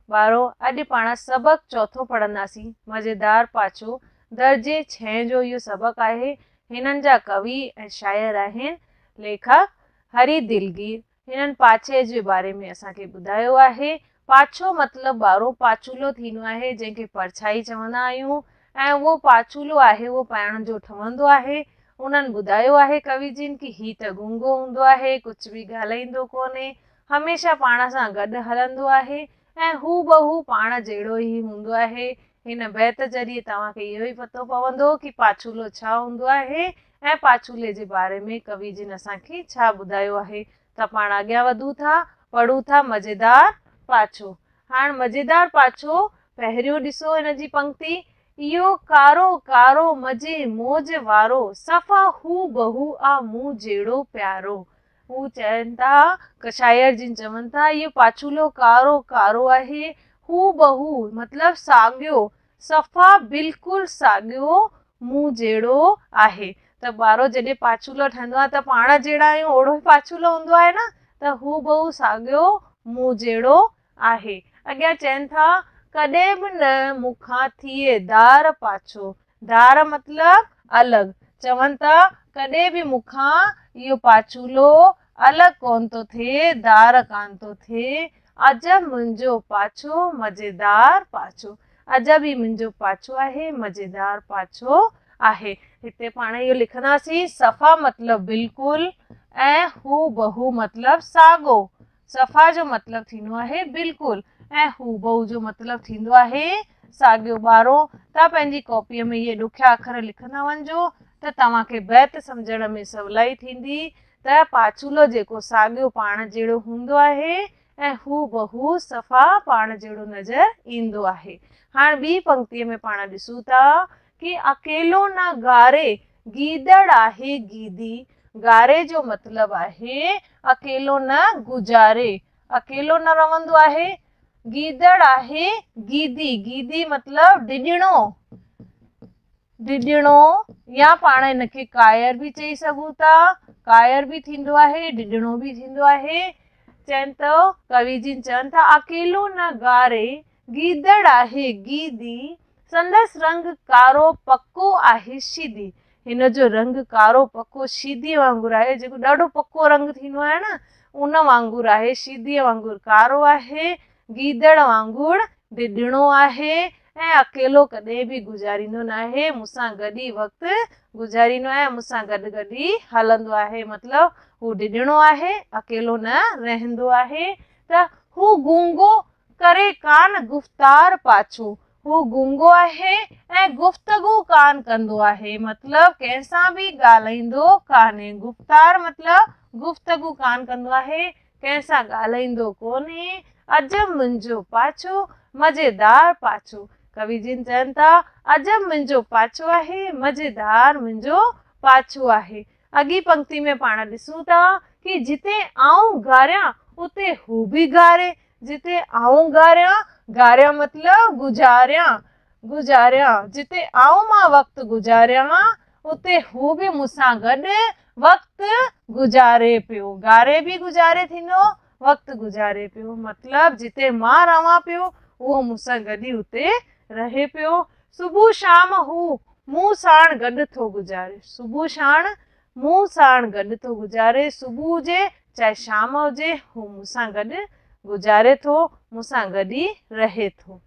बारो अॼु पाण सबक चौथो पढ़ंदासीं। मज़ेदार पाछो दर्जे 6 जो इहो सबक आहे। हिननि जा कवि ऐं शायर आहिनि लेखक हरी दिलगीर। हिननि पाछे जे बारे में असांखे ॿुधायो आहे। पाछो मतिलबु ॿारो पाचूलो थींदो आहे जंहिंखे परछाई चवंदा आहियूं ऐं उहो पाचूलो आहे उहो पाइण जो ठहंदो आहे। उन्हनि ॿुधायो आहे कवि जिन की ही त गूंगो हूंदो आहे, कुझु बि ॻाल्हाईंदो कोन्हे, हमेशह पाण सां गॾु हलंदो आहे ऐं हू बहू पाण जहिड़ो ई हूंदो आहे। हिन बैत ज़रिए तव्हांखे इहो ई पतो पवंदो कि पाछूलो छा हूंदो आहे ऐं पाछूले जे बारे में कवि जिन असांखे छा ॿुधायो आहे। त पाण अॻियां वधूं था, पढ़ूं था मज़ेदार पाछो। हाणे मज़ेदार पाछो पहिरियों ॾिसो हिन जी पंक्ति। इहो कारो कारो मज़े मौज वारो, सफ़ा हू बहू आ मूं जहिड़ो प्यारो। हू चवनि था, शायर जिन चवनि था इहो पाछूलो कारो कारो आहे, हू बहू मतिलबु साॻियो, सफ़ा बिल्कुलु साॻियो मूं जहिड़ो आहे। त ॿारो जॾहिं पाछूलो ठहंदो आहे त पाण जहिड़ा आहियूं ओड़ो ई पाछूलो हूंदो आहे न। त हू बहू साॻियो मूं जहिड़ो आहे। अॻियां चवनि था, कॾहिं बि न मूंखां थिए दार पाछो। दार मतिलबु अलॻि। चवनि था कॾहिं बि मूंखां इहो पाछूलो अलॻि कोन थो थिए, दार कान थो थिए। अजब मुंहिंजो पाछो मज़ेदार पाछो। अजब ई मुंहिंजो पाछो आहे, मज़ेदार पाछो आहे। हिते पाण इहो लिखंदासीं, सफ़ा मतिलबु बिल्कुलु ऐं हू बहू मतिलबु साॻियो। सफ़ा जो मतिलबु थींदो आहे बिल्कुलु ऐं हू बहू जो मतिलबु थींदो आहे साॻियो। ॿारो तव्हां पंहिंजी कॉपीअ में इहे ॾुखिया अखर लिखंदा वञिजो त तव्हांखे बैत सम्झण में सवलाई थींदी। त पाछूलो जेको साॻियो पाण जहिड़ो हूंदो आहे ऐं हू बहू सफ़ा पाण जहिड़ो नज़र ईंदो आहे। हाणे ॿी पंक्तिअ में पाण ॾिसूं था कि अकेलो न गारे गीदड़ आहे गीदी। गारे जो मतिलबु आहे अकेलो न गुजारे, अकेलो न रहंदो आहे। गीदड़ आहे गीदी, गीदी मतिलबु डिॼणो, डिॼणो या पाण हिनखे कायर बि चई सघूं था। कायर बि थींदो आहे, डिॼणो बि थींदो आहे। चवनि था कवि जिन चवनि था, अकेलो न गारे गीदड़ आहे गीदी, संदसि रंग कारो पको आहे शीदी। हिन जो रंग कारो पको शीदीअ वांगुरु आहे, जेको ॾाढो पको रंग थींदो आहे न उन वांगुरु आहे, शीदीअ वांगुरु कारो आहे, गीदड़ वांगुरु डिॼणो आहे ऐं अकेलो कॾहिं बि गुज़ारींदो न आहे। मूंसां गॾु ई वक़्तु गुज़ारींदो आहे, मूंसां गॾु गॾु ई हलंदो आहे। मतिलबु हू डिॼणो आहे, अकेलो न रहंदो आहे। त हू गूंगो करे कान गुफ़्तार पाछो। हू गूंगो आहे ऐं गुफ़्तगू कान कंदो आहे, मतिलबु कंहिंसां बि ॻाल्हाईंदो कान्हे। गुफ़्तार मतिलबु गुफ़्तगू कान कंदो आहे, कंहिंसां ॻाल्हाईंदो कोन्हे। अजब मुंहिंजो पाछो मज़ेदार पाछो। कवि जिन चवनि था, अजब मुंहिंजो पाछो आहे, मज़ेदार मुंहिंजो पाछो आहे। अॻी पंक्ति में पाण ॾिसूं था कि जिते आऊं गारियां उते हू बि गारे। जिते आऊं गारियां, गारियां मतिलबु गुज़ारियां, गुज़ारियां। जिते आऊं मां वक़्तु गुज़ारियां उते हू बि मूंसां गॾु वक़्तु गुज़ारे पियो। गारे बि गुज़ारे थींदो, वक़्तु गुज़ारे पियो। मतिलबु जिते मां रहां पियो उहो मूंसां गॾु ई उते रहे पियो। सुबुह शाम हू मूं साण गॾु थो गुज़ारे। सुबुह साण मूं साण गॾु थो गुज़ारे। सुबुह हुजे चाहे शाम हुजे, हू मूंसां गॾु गुज़ारे थो, मूंसां गॾु ई रहे थो।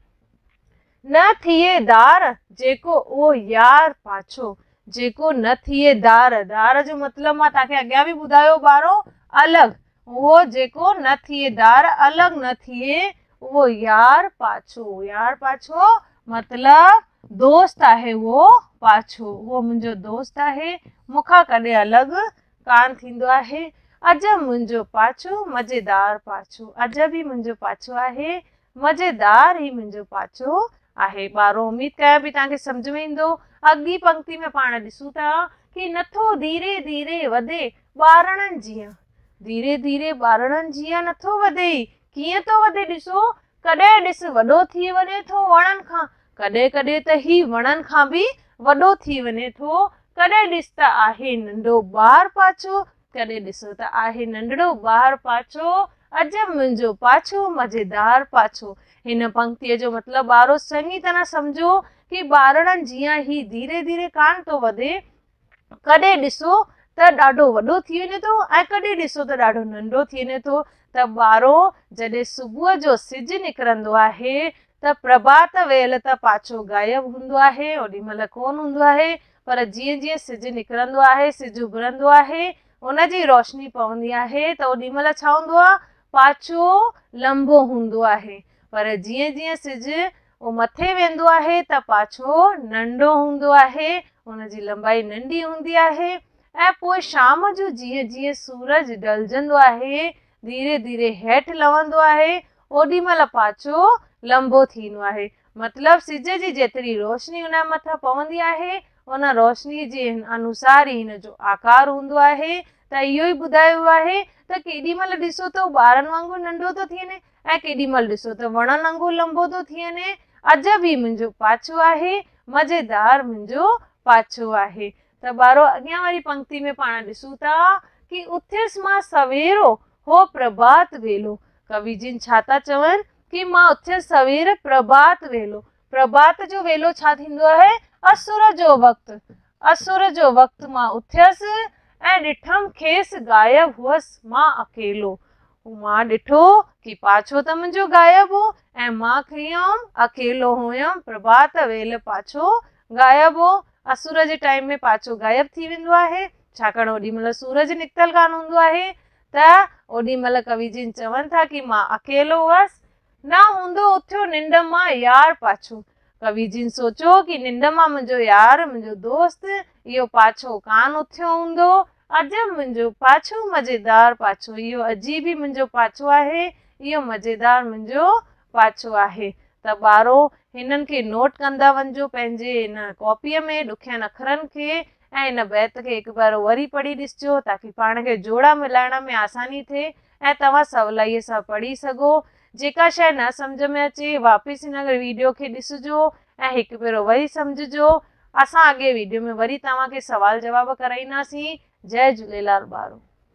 न थिए दार जेको उहो यार पाछो। जेको न थिए दार, दार जो मतिलबु मां तव्हांखे अॻियां बि ॿुधायो ॿारो, अलॻि। उहो जेको न थिए दार, अलॻि न थिए उहो यार पाछो। यार पाछो मतिलबु दोस्त आहे उहो पाछो। उहो मुंहिंजो दोस्त आहे, मूंखां कॾहिं अलॻि कान थींदो आहे। अजब मुंहिंजो पाछो मज़ेदार पाछो। अजब ई मुंहिंजो पाछो आहे, मज़ेदार ई मुंहिंजो पाछो आहे। ॿारो उमेद कयां पई तव्हांखे सम्झ में ईंदो। अॻी पंक्ति में पाण ॾिसूं था कि नथो धीरे धीरे वधे ॿारड़नि जीअं। धीरे धीरे ॿारड़नि जीअं नथो वधे। कीअं थो वधे ॾिसो, कॾहिं ॾिस वॾो थी वञे थो वणनि खां, कॾहिं कॾहिं त ही वणनि खां बि वॾो थी वञे थो। कॾहिं ॾिस त आहे नंढो ॿार पाछो, कॾहिं ॾिसो त आहे नंढड़ो ॿार पाछो। अजब मुंहिंजो पाछो मज़ेदार पाछो। हिन पंक्तिअ जो मतिलबु ॿारो चङी तरह सम्झो कि ॿारड़नि जीअं ही धीरे धीरे कान थो वधे, कॾहिं ॾिसो त ॾाढो वॾो थी वञे थो ऐं कॾहिं ॾिसो त ॾाढो नंढो थी वञे थो। त ॿारो जॾहिं सुबुह जो सिजु निकिरंदो आहे त प्रभात वेल त पाछो गायब हूंदो आहे, ओॾी महिल कोन हूंदो आहे, पर जीअं जीअं सिजु निकिरंदो आहे, सिजु उभरंदो आहे, उनजी रोशनी पवंदी आहे त ओॾी महिल छा हूंदो आहे, पाछो लंबो हूंदो आहे। पर जीअं जीअं सिजु मथे वेंदो आहे त पाछो नंढो हूंदो आहे, उनजी लंबाई नंढी हूंदी आहे। ऐं पोइ शाम जो जीअं जीअं सूरज ढलजंदो आहे, धीरे धीरे हेठि लहंदो आहे, ओॾी महिल पाछो लंबो थींदो आहे। मतिलबु सिज जी जेतिरी रोशनी उन मथां पवंदी आहे, उन रोशनी जे अनुसार ई हिन जो आकार हूंदो आहे। त इहो ई ॿुधायो आहे त केॾी महिल ॾिसो त ॿारनि वांगुरु नंढो थो थी वञे ऐं केॾी महिल ॾिसो त वणनि वांगुरु लंबो थो थी वञे। अजब ई मुंहिंजो पाछो आहे, मज़ेदार मुंहिंजो पाछो आहे। त ॿारो अॻियां वारी पंक्ति में पाण ॾिसूं था कि उथियसि मां सवेरो हो प्रभात वेलो। कवि जिन छा था चवनि कि मां उथियसि सवेर प्रभात वेलो। प्रभात जो वेलो छा थींदो आहे, असुर जो वक़्तु। असुर जो वक़्तु मां उथियसि ऐं ॾिठमि खेसि गायब हुअसि मां अकेलो। मां ॾिठो कि पाछो त मुंहिंजो गायब हो ऐं मां खयमि अकेलो हुयमि। प्रभात वेल पाछो गायब हो। असुर जे टाइम में पाछो गायब थी वेंदो आहे, छाकाणि ओॾी महिल सूरज निकितल कान हूंदो आहे। त ओॾी महिल कवि जिन चवनि था कि मां अकेलो हुअसि, न हूंदो उथियो निंड मां यार पाछो। कवि जिन सोचियो कि निंड मां मुंहिंजो यार, मुंहिंजो दोस्त, इहो पाछो कान उथियो हूंदो। अजब मुंहिंजो पाछो मज़ेदार पाछो, इहो अजीब ई मुंहिंजो पाछो आहे, इहो मज़ेदार मुंहिंजो पाछो आहे। त ॿारो हिननि खे नोट कंदा वञिजो पंहिंजे हिन कॉपीअ में ॾुखियनि अखरनि खे, ऐं हिन बैत खे हिकु बार वरी पढ़ी ॾिसिजो ताकी पाण खे जोड़ा मिलाइण में आसानी थिए ऐं तव्हां सवलाईअ सां पढ़ी सघो। जेका शइ न सम्झ में अचे वापसि हिन वीडियो खे ॾिसिजो ऐं हिकु भेरो वरी सम्झिजो। असां अॻे वीडियो में वरी तव्हांखे सवाल जवाब कराईंदासीं। जय झूलेलाल ॿारो।